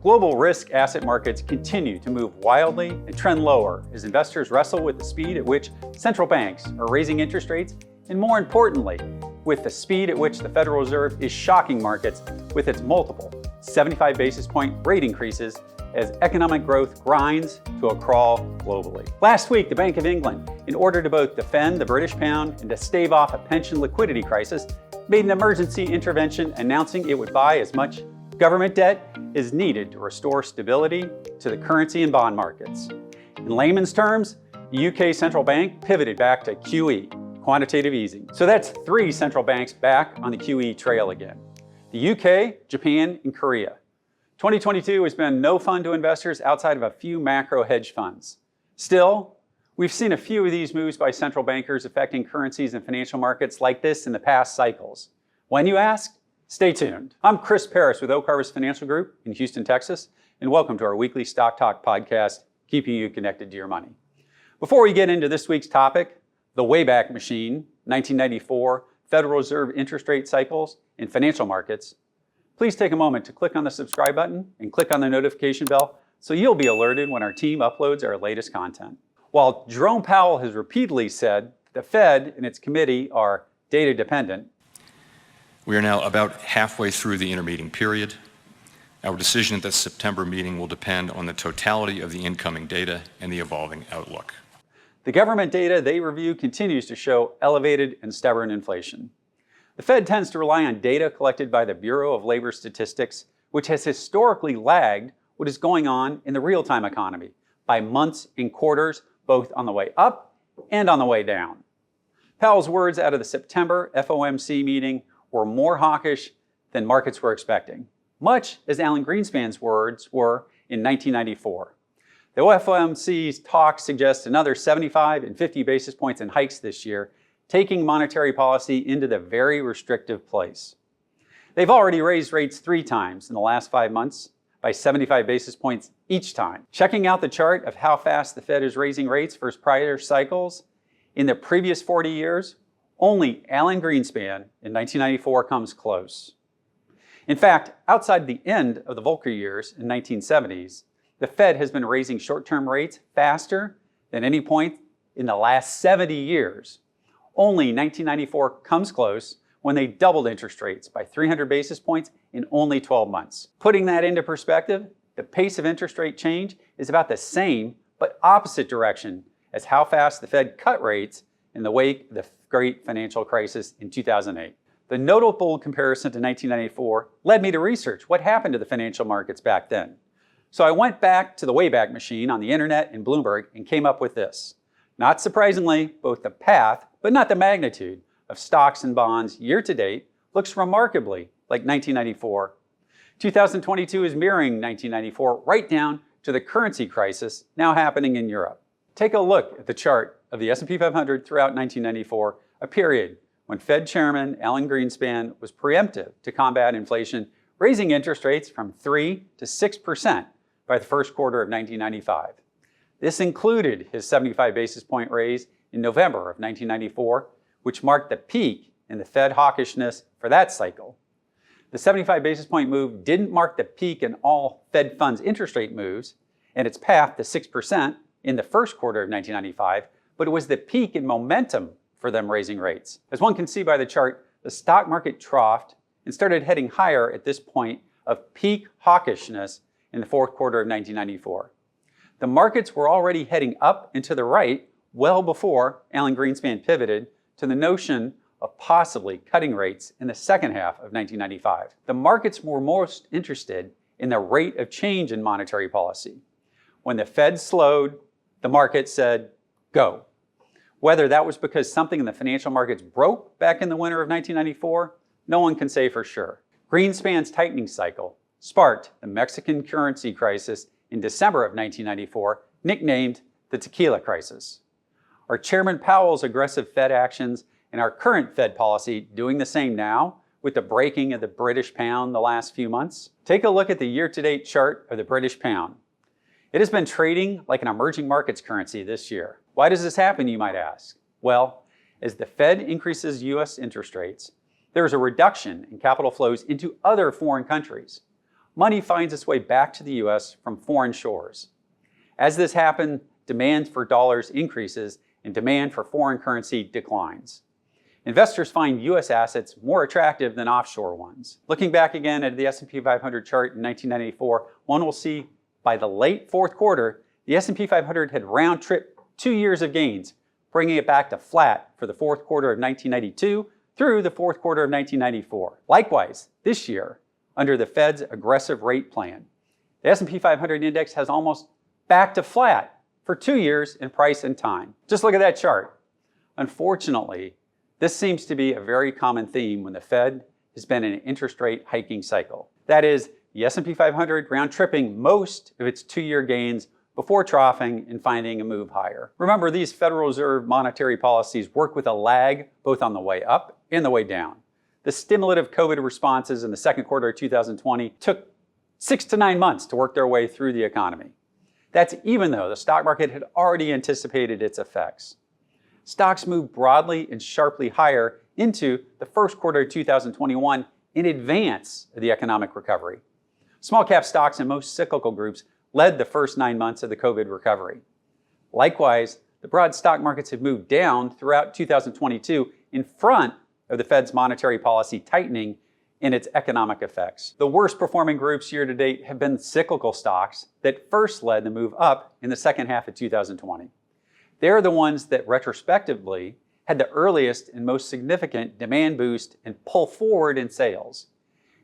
Global risk asset markets continue to move wildly and trend lower as investors wrestle with the speed at which central banks are raising interest rates, and more importantly, with the speed at which the Federal Reserve is shocking markets with its multiple 75 basis point rate increases as economic growth grinds to a crawl globally. Last week, the Bank of England, in order to both defend the British pound and to stave off a pension liquidity crisis, made an emergency intervention announcing it would buy as much government debt as needed to restore stability to the currency and bond markets. In layman's terms, the UK central bank pivoted back to QE, quantitative easing. So that's 3 central banks back on the QE trail again: the UK, Japan, and Korea. 2022 has been no fun to investors outside of a few macro hedge funds. Still, we've seen a few of these moves by central bankers affecting currencies and financial markets like this in the past cycles. When you ask, stay tuned. I'm Chris Parris with Oak Harvest Financial Group in Houston, Texas, and welcome to our weekly Stock Talk podcast, keeping you connected to your money. Before we get into this week's topic, the WayBack machine, 1994, Federal Reserve interest rate cycles in financial markets, please take a moment to click on the subscribe button and click on the notification bell so you'll be alerted when our team uploads our latest content. While Jerome Powell has repeatedly said the Fed and its committee are data dependent, we are now about halfway through the intermeeting period. Our decision at the September meeting will depend on the totality of the incoming data and the evolving outlook. the government data they review continues to show elevated and stubborn inflation. The Fed tends to rely on data collected by the Bureau of Labor Statistics, which has historically lagged what is going on in the real-time economy by months and quarters, both on the way up and on the way down. Powell's words out of the September FOMC meeting were more hawkish than markets were expecting, much as Alan Greenspan's words were in 1994. The FOMC's talk suggests another 75 and 50 basis points in hikes this year, taking monetary policy into the very restrictive place. They've already raised rates 3 times in the last 5 months by 75 basis points each time. Checking out the chart of how fast the Fed is raising rates versus prior cycles, in the previous 40 years, only Alan Greenspan in 1994 comes close. In fact, outside the end of the Volcker years in 1970s, the Fed has been raising short-term rates faster than any point in the last 70 years. Only 1994 comes close when they doubled interest rates by 300 basis points in only 12 months. Putting that into perspective, the pace of interest rate change is about the same but opposite direction as how fast the Fed cut rates in the wake of the great financial crisis in 2008. The notable comparison to 1994 led me to research what happened to the financial markets back then. So I went back to the WayBack machine on the internet and Bloomberg and came up with this. Not surprisingly, both the path, but not the magnitude, of stocks and bonds year to date looks remarkably like 1994. 2022 is mirroring 1994 right down to the currency crisis now happening in Europe. Take a look at the chart of the S&P 500 throughout 1994, a period when Fed Chairman Alan Greenspan was preemptive to combat inflation, raising interest rates from 3 to 6% by the first quarter of 1995. This included his 75 basis point raise in November of 1994, which marked the peak in the Fed hawkishness for that cycle. The 75 basis point move didn't mark the peak in all Fed funds interest rate moves and its path to 6% in the first quarter of 1995, but it was the peak in momentum for them raising rates. As one can see by the chart, the stock market troughed and started heading higher at this point of peak hawkishness in the fourth quarter of 1994. The markets were already heading up and to the right well before Alan Greenspan pivoted to the notion of possibly cutting rates in the second half of 1995. The markets were most interested in the rate of change in monetary policy. When the Fed slowed, the market said, go. Whether that was because something in the financial markets broke back in the winter of 1994, no one can say for sure. Greenspan's tightening cycle sparked the Mexican currency crisis in December of 1994, nicknamed the tequila crisis. Are Chairman Powell's aggressive Fed actions and our current Fed policy doing the same now with the breaking of the British pound the last few months? Take a look at the year-to-date chart of the British pound. It has been trading like an emerging markets currency this year. Why does this happen, you might ask? Well, as the Fed increases U.S. interest rates, there is a reduction in capital flows into other foreign countries. money finds its way back to the US from foreign shores. As this happens, demand for dollars increases and demand for foreign currency declines. Investors find US assets more attractive than offshore ones. Looking back again at the S&P 500 chart in 1994, one will see by the late fourth quarter, the S&P 500 had round-tripped 2 years of gains, bringing it back to flat for the fourth quarter of 1992 through the fourth quarter of 1994. Likewise, this year, under the Fed's aggressive rate plan, the S&P 500 index has almost back to flat for 2 years in price and time. Just look at that chart. Unfortunately, this seems to be a very common theme when the Fed has been in an interest rate hiking cycle. That is, the S&P 500 round-tripping most of its 2-year gains before troughing and finding a move higher. Remember, these Federal Reserve monetary policies work with a lag both on the way up and the way down. The stimulative COVID responses in the second quarter of 2020 took 6 to 9 months to work their way through the economy. That's even though the stock market had already anticipated its effects. Stocks moved broadly and sharply higher into the first quarter of 2021 in advance of the economic recovery. Small cap stocks and most cyclical groups led the first 9 months of the COVID recovery. Likewise, the broad stock markets have moved down throughout 2022 in front of the Fed's monetary policy tightening and its economic effects. The worst performing groups year to date have been cyclical stocks that first led the move up in the second half of 2020. They're the ones that retrospectively had the earliest and most significant demand boost and pull forward in sales.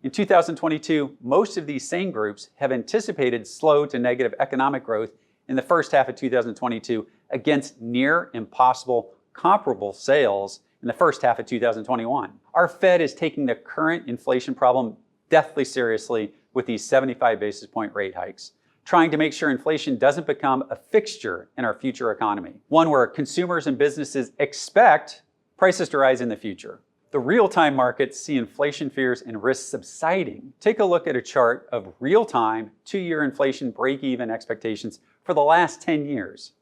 In 2022, most of these same groups have anticipated slow to negative economic growth in the first half of 2022 against near impossible comparable sales in the first half of 2021. Our Fed is taking the current inflation problem deathly seriously with these 75 basis point rate hikes, trying to make sure inflation doesn't become a fixture in our future economy, one where consumers and businesses expect prices to rise in the future. The real-time markets see inflation fears and risks subsiding. Take a look at a chart of real-time 2-year inflation break-even expectations for the last 10 years.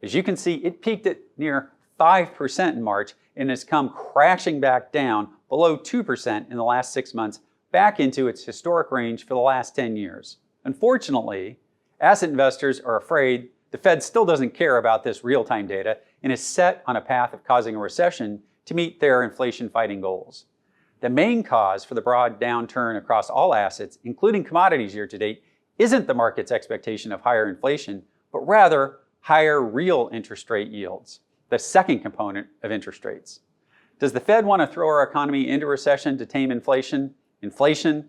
As you can see, it peaked at near 5% in March and has come crashing back down below 2% in the last 6 months, back into its historic range for the last 10 years. Unfortunately, asset investors are afraid the Fed still doesn't care about this real-time data and is set on a path of causing a recession to meet their inflation-fighting goals. The main cause for the broad downturn across all assets, including commodities year to date, isn't the market's expectation of higher inflation, but rather higher real interest rate yields, the second component of interest rates. Does the Fed want to throw our economy into recession to tame inflation? Inflation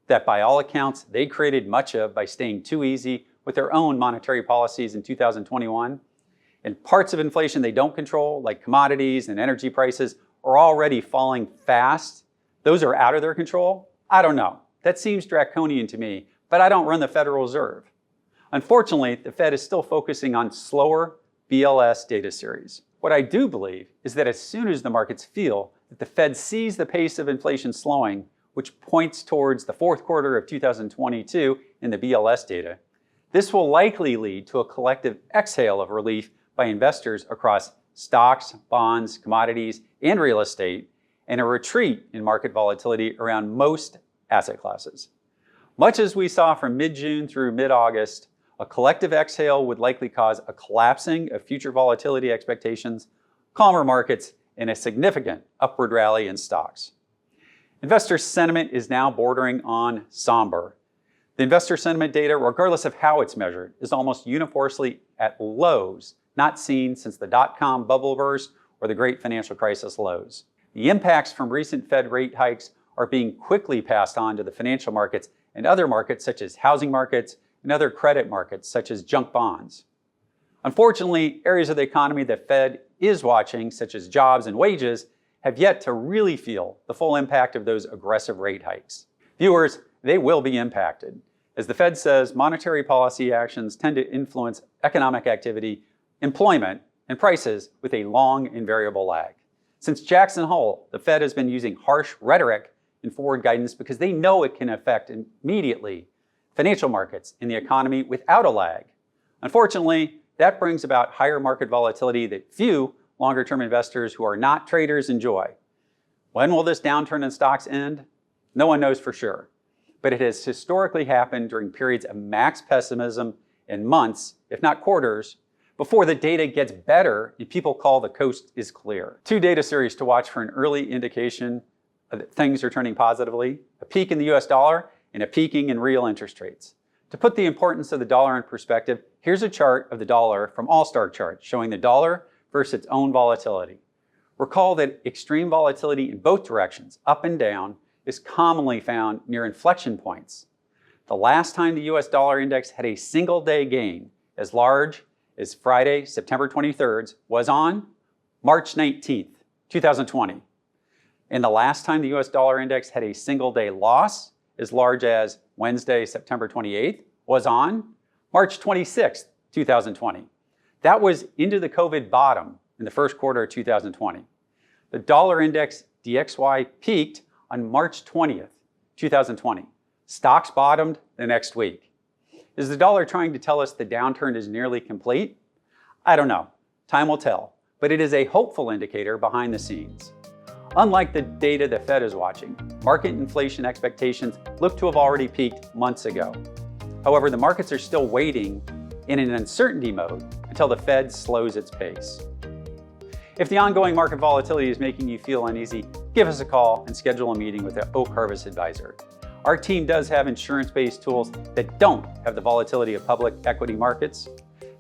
that by all accounts they created much of by staying too easy with their own monetary policies in 2021. And parts of inflation they don't control, like commodities and energy prices, are already falling fast. Those are out of their control? I don't know. That seems draconian to me, but I don't run the Federal Reserve. Unfortunately, the Fed is still focusing on slower BLS data series. What I do believe is that as soon as the markets feel that the Fed sees the pace of inflation slowing, which points towards the fourth quarter of 2022 in the BLS data, this will likely lead to a collective exhale of relief by investors across stocks, bonds, commodities, and real estate, and a retreat in market volatility around most asset classes. Much as we saw from mid-June through mid-August, a collective exhale would likely cause a collapsing of future volatility expectations, calmer markets, and a significant upward rally in stocks. Investor sentiment is now bordering on somber. The investor sentiment data, regardless of how it's measured, is almost universally at lows not seen since the dot-com bubble burst or the great financial crisis lows. The impacts from recent Fed rate hikes are being quickly passed on to the financial markets and other markets such as housing markets and other credit markets such as junk bonds. Unfortunately, areas of the economy the Fed is watching, such as jobs and wages, have yet to really feel the full impact of those aggressive rate hikes. Viewers, they will be impacted. As the Fed says, monetary policy actions tend to influence economic activity, employment, and prices with a long and variable lag. Since Jackson Hole, the Fed has been using harsh rhetoric in forward guidance because they know it can affect immediately financial markets and the economy without a lag. Unfortunately, that brings about higher market volatility that few longer-term investors who are not traders enjoy. When will this downturn in stocks end? No one knows for sure. but it has historically happened during periods of max pessimism in months, if not quarters, before the data gets better and people call the coast is clear. Two data series to watch for an early indication that things are turning positively: a peak in the US dollar and a peaking in real interest rates. To put the importance of the dollar in perspective, here's a chart of the dollar from All-Star Charts showing the dollar versus its own volatility. Recall that extreme volatility in both directions, up and down, is commonly found near inflection points. The last time the US dollar index had a single day gain as large as Friday, September 23rd, was on March 19th, 2020. And the last time the US dollar index had a single day loss as large as Wednesday, September 28th, was on March 26th, 2020. That was into the COVID bottom in the first quarter of 2020. The dollar index DXY peaked on March 20th, 2020. Stocks bottomed the next week. Is the dollar trying to tell us the downturn is nearly complete? I don't know. Time will tell, but it is a hopeful indicator behind the scenes. Unlike the data the Fed is watching, market inflation expectations look to have already peaked months ago. However, the markets are still waiting in an uncertainty mode until the Fed slows its pace. If the ongoing market volatility is making you feel uneasy, give us a call and schedule a meeting with an Oak Harvest advisor. Our team does have insurance-based tools that don't have the volatility of public equity markets.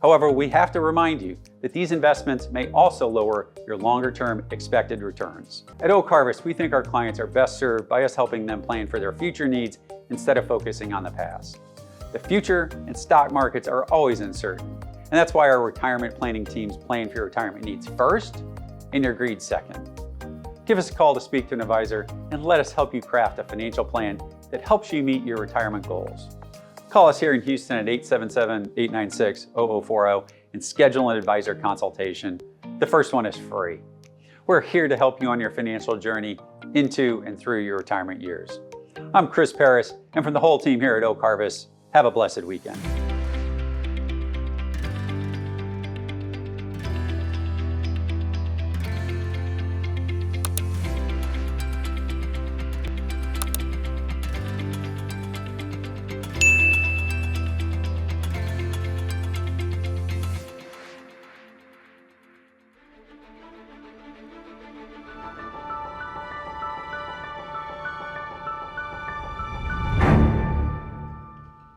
However, we have to remind you that these investments may also lower your longer-term expected returns. At Oak Harvest, we think our clients are best served by us helping them plan for their future needs instead of focusing on the past. The future and stock markets are always uncertain, and that's why our retirement planning teams plan for your retirement needs first and your greed second. Give us a call to speak to an advisor and let us help you craft a financial plan that helps you meet your retirement goals. Call us here in Houston at 877-896-0040 and schedule an advisor consultation. The first one is free. We're here to help you on your financial journey into and through your retirement years. I'm Chris Paris, and from the whole team here at Oak Harvest, have a blessed weekend.